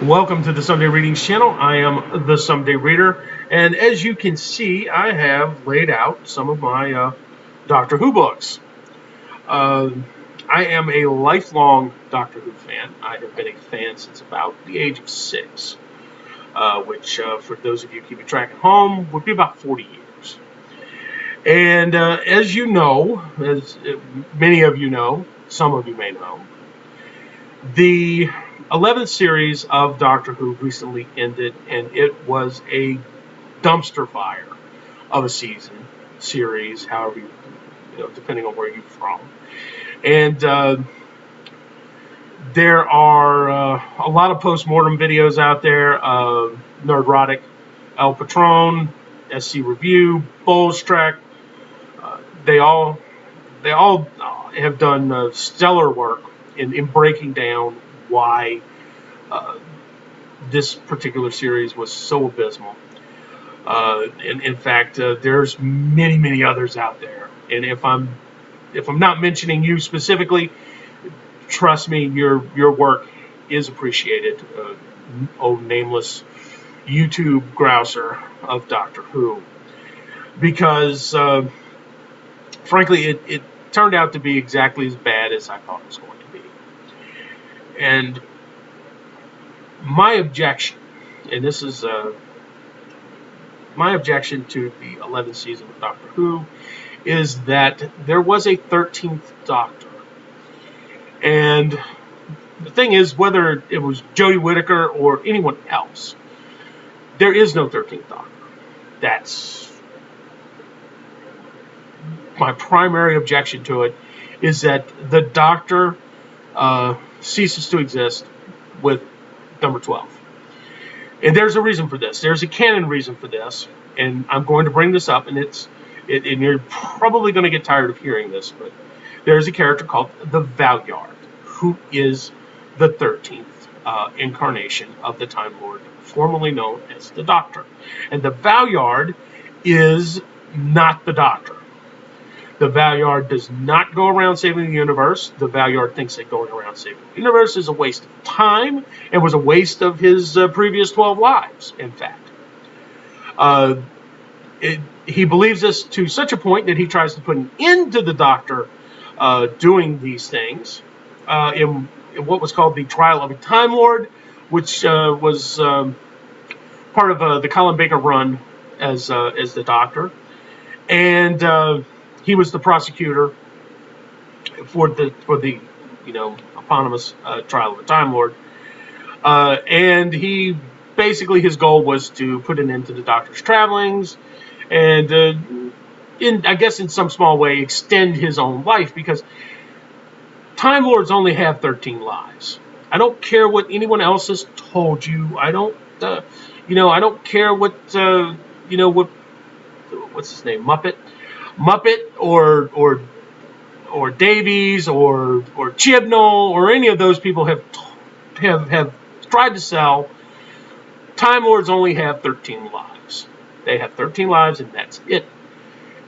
Welcome to the Someday Readings channel. I am the Someday Reader, and as you can see, I have laid out some of my Doctor Who books. I am a lifelong Doctor Who fan. I have been a fan since about the age of 6, which, for those of you keeping track at home, would be about 40 years. And as you know, as many of you know, some of you may know, the 11th series of Doctor Who recently ended, and it was a dumpster fire of a series, however depending on where you're from. And there are a lot of post-mortem videos out there. Nerdrotic, Patron, SC Review, Bowlestrek. They all have done stellar work in breaking down why this particular series was so abysmal. In fact, there's many others out there, and if I'm not mentioning you specifically, trust me, your work is appreciated. Nameless YouTube grouser of Doctor Who, because frankly, it turned out to be exactly as bad as I thought it was going to be. And my objection, and this is my objection to the 11th season of Doctor Who, is that there was a 13th Doctor. And the thing is, whether it was Jodie Whittaker or anyone else, there is no 13th Doctor. That's my primary objection to it, is that the Doctor ceases to exist with number 12. And there's a reason for this. There's a canon reason for this, and I'm going to bring this up, and and you're probably going to get tired of hearing this, but there's a character called the Valyard, who is the 13th incarnation of the Time Lord, formerly known as the Doctor. And the Valyard is not the Doctor. The Valyard does not go around saving the universe. The Valyard thinks that going around saving the universe is a waste of time and was a waste of his previous 12 lives, in fact. He believes this to such a point that he tries to put an end to the Doctor doing these things in what was called the Trial of a Time Lord, which was part of the Colin Baker run as the Doctor. And he was the prosecutor for the eponymous Trial of a Time Lord, and he basically, his goal was to put an end to the Doctor's travelings, and I guess in some small way extend his own life, because Time Lords only have 13 lives. I don't care what anyone else has told you. I don't care what what's his name, Muppet or Davies or Chibnall or any of those people have tried to sell. Time Lords only have 13 lives. They have 13 lives, and that's it.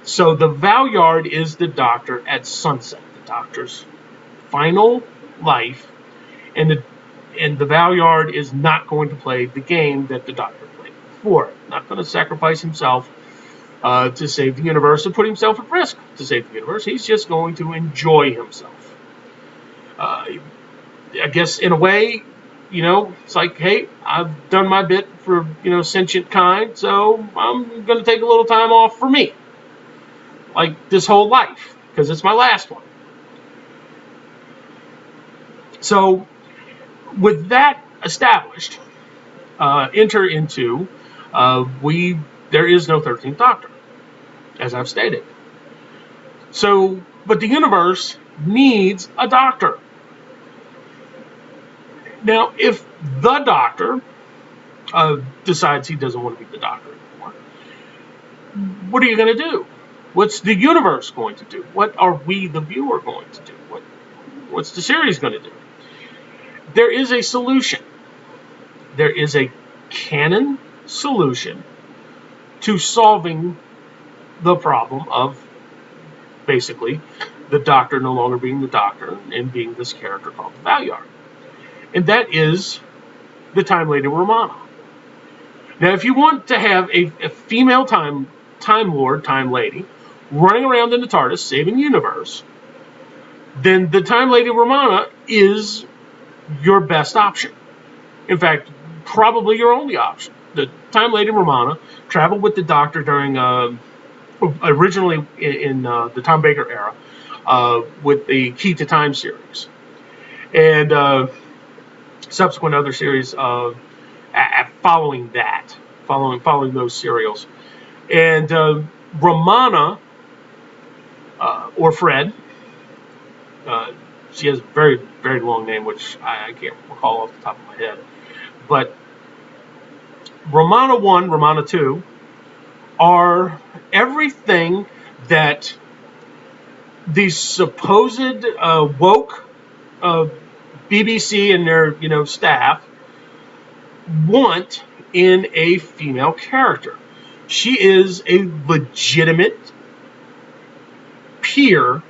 So the Valyard is the Doctor at sunset, the Doctor's final life, and the Valyard is not going to play the game that the Doctor played before. Not going to sacrifice himself to save the universe and put himself at risk to save the universe. He's just going to enjoy himself. I guess in a way, it's like, hey, I've done my bit for, sentient kind, so I'm going to take a little time off for me. Like this whole life, because it's my last one. So, with that established, enter into, there is no 13th Doctor, as I've stated. So, but the universe needs a Doctor. Now, if the Doctor decides he doesn't want to be the Doctor anymore, what are you going to do? What's the universe going to do? What are we, the viewer, going to do? What's the series going to do? There is a solution. There is a canon solution to solving the problem of basically the Doctor no longer being the Doctor and being this character called the Valyard. And that is the Time Lady Romana. Now, if you want to have a female Time Lord, Time Lady, running around in the TARDIS saving the universe, then the Time Lady Romana is your best option. In fact, probably your only option. The Time Lady Romana traveled with the Doctor during, originally in the Tom Baker era, with the Key to Time series. And subsequent other series following that, following those serials. And Romana, or Fred, she has a very, very long name, which I can't recall off the top of my head. But Romana 1, Romana 2 are everything that these supposed woke BBC and their staff want in a female character. She is a legitimate peer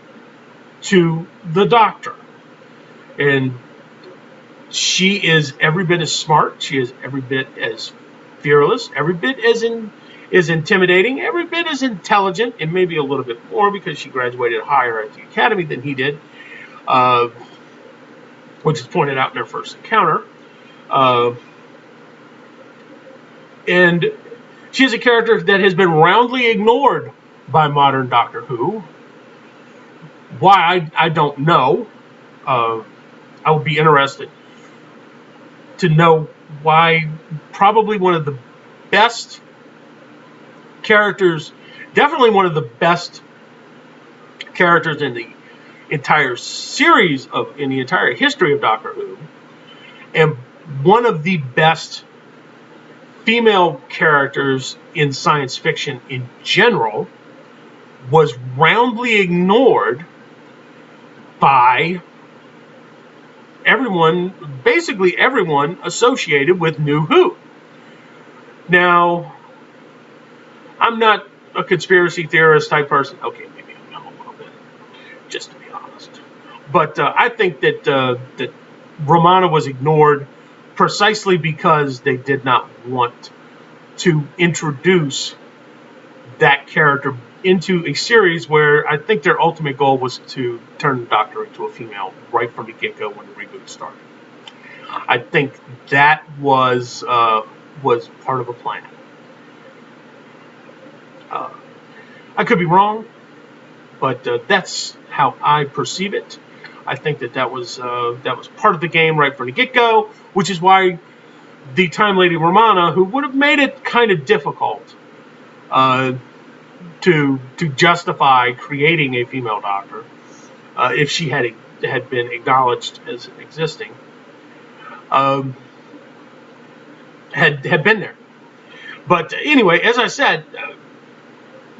to the Doctor, and she is every bit as smart. She is every bit as fearless, every bit as intimidating, every bit as intelligent, and maybe a little bit more because she graduated higher at the academy than he did, which is pointed out in their first encounter. And she is a character that has been roundly ignored by modern Doctor Who. Why, I don't know. I would be interested to know why. Probably one of the best characters, definitely one of the best characters in the entire series in the entire history of Doctor Who, and one of the best female characters in science fiction in general, was roundly ignored by everyone, basically everyone associated with New Who. Now, I'm not a conspiracy theorist type person. Okay, maybe I am a little bit, just to be honest. But I think that Romana was ignored precisely because they did not want to introduce that character into a series where I think their ultimate goal was to turn the Doctor into a female right from the get-go when the reboot started. I think that was part of a plan. I could be wrong, but that's how I perceive it. I think that was part of the game right from the get-go, which is why the Time Lady Romana, who would have made it kind of difficult to justify creating a female Doctor, if she had been acknowledged as existing, had been there. But anyway, as I said,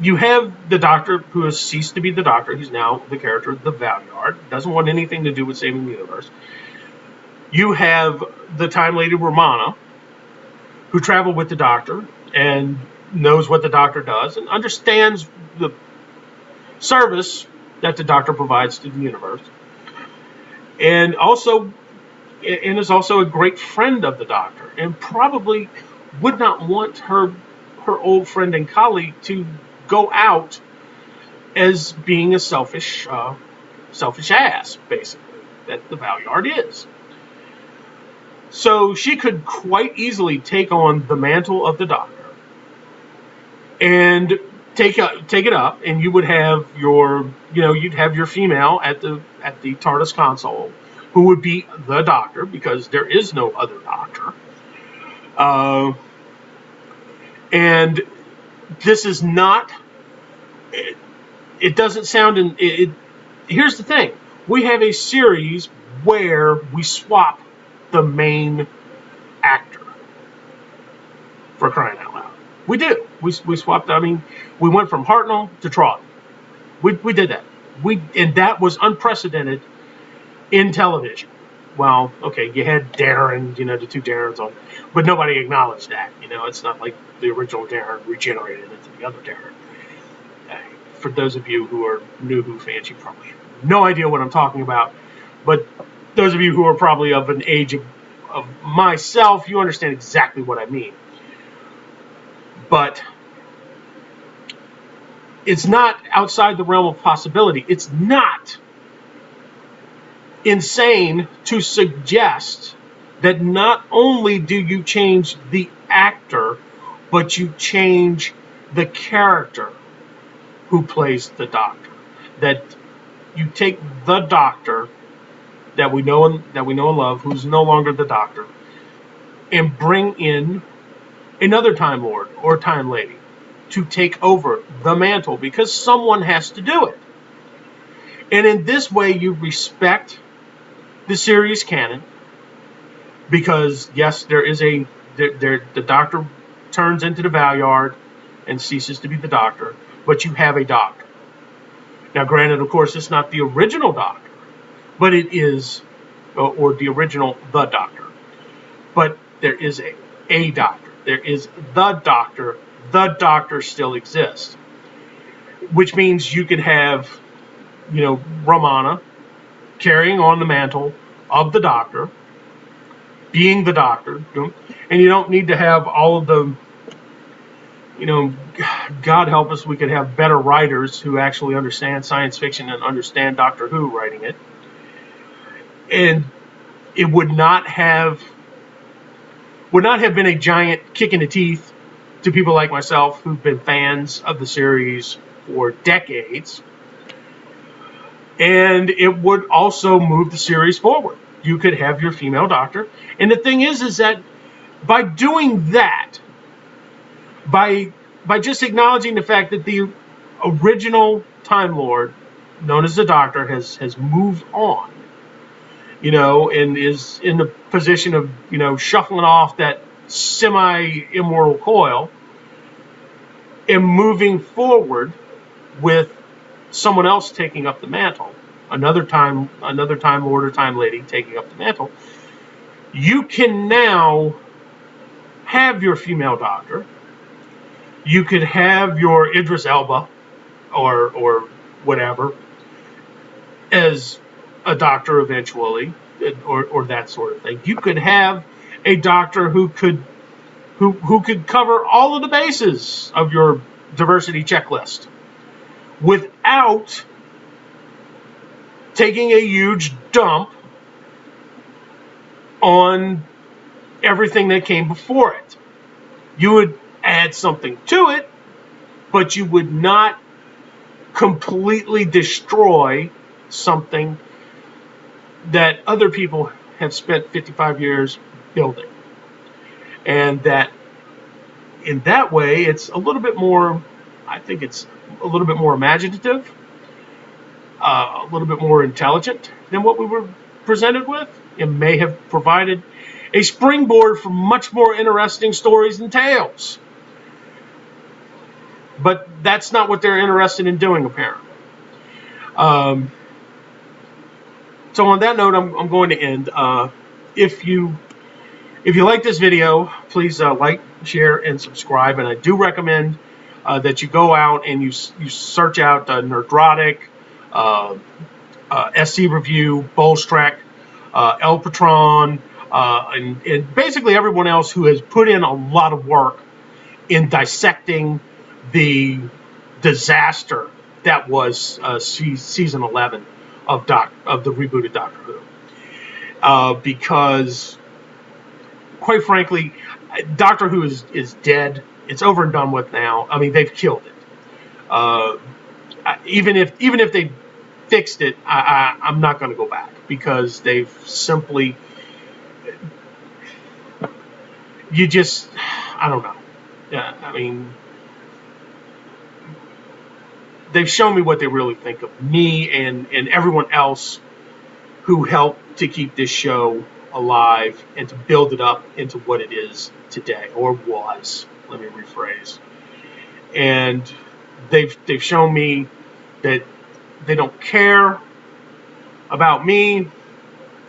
you have the Doctor who has ceased to be the Doctor. He's now the character, the Valeyard. Doesn't want anything to do with saving the universe. You have the Time Lady Romana, who traveled with the Doctor and knows what the Doctor does and understands the service that the Doctor provides to the universe, and is also a great friend of the Doctor, and probably would not want her old friend and colleague to go out as being a selfish ass, basically, that the Valeyard is. So she could quite easily take on the mantle of the Doctor and take it up, and you would have you'd have your female at the TARDIS console, who would be the Doctor, because there is no other Doctor. And this is not. It doesn't sound. Here's the thing: we have a series where we swap the main actor. For crying out loud, we do. We swapped. I mean, we went from Hartnell to Troughton. We did that. And that was unprecedented in television. Well, okay, you had Darren, the two Darrens on, but nobody acknowledged that. It's not like the original Darren regenerated into the other Darren. For those of you who are New Who fans, you probably have no idea what I'm talking about. But those of you who are probably of an age of myself, you understand exactly what I mean. But it's not outside the realm of possibility. It's not insane to suggest that not only do you change the actor, but you change the character who plays the Doctor. That you take the Doctor that we know and love, who's no longer the Doctor, and bring in another Time Lord or Time Lady to take over the mantle, because someone has to do it. And in this way, you respect the series canon, because yes, there is the Doctor turns into the Valyard and ceases to be the Doctor, but you have a Doctor. Now, granted, of course, it's not the original Doctor, but it is, or the original the Doctor, but there is a Doctor. There is the Doctor. The Doctor still exists, which means you could have, Romana carrying on the mantle of the Doctor, being the Doctor, and you don't need to have all of the, God help us, we could have better writers who actually understand science fiction and understand Doctor Who writing it. And it would not have been a giant kick in the teeth to people like myself who've been fans of the series for decades. And it would also move the series forward. You could have your female Doctor. And the thing is that by doing that, by just acknowledging the fact that the original Time Lord, known as the Doctor, has moved on, and is in the position of, shuffling off that semi-immortal coil and moving forward with someone else taking up the mantle, another Time Lord or Time Lady taking up the mantle, you can now have your female Doctor. You could have your Idris Elba or whatever as a Doctor eventually, or that sort of thing. You could have a Doctor who could cover all of the bases of your diversity checklist without taking a huge dump on everything that came before it. You would add something to it, but you would not completely destroy something that other people have spent 55 years building. And that in that way, it's a little bit more, I think it's a little bit more imaginative, a little bit more intelligent than what we were presented with. It may have provided a springboard for much more interesting stories and tales. But that's not what they're interested in doing, apparently. So on that note, I'm going to end. If you like this video, please like, share, and subscribe. And I do recommend that you go out and you search out Nerdrotic, SC Review, Bowlestrek, Patron, and basically everyone else who has put in a lot of work in dissecting the disaster that was season 11 of the rebooted Doctor Who. Because, quite frankly, Doctor Who is dead. It's over and done with now. I mean, they've killed it. Even if they fixed it, I'm not going to go back, because they've simply, I don't know. I mean, they've shown me what they really think of me and everyone else who helped to keep this show alive and to build it up into what it is today, or was. Let me rephrase. And they've shown me that they don't care about me,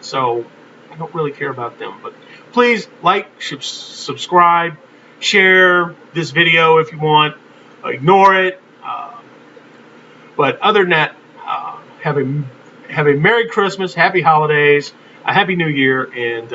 so I don't really care about them. But please like, subscribe, share this video if you want. Ignore it. But other than that, have a Merry Christmas, Happy Holidays, a Happy New Year, and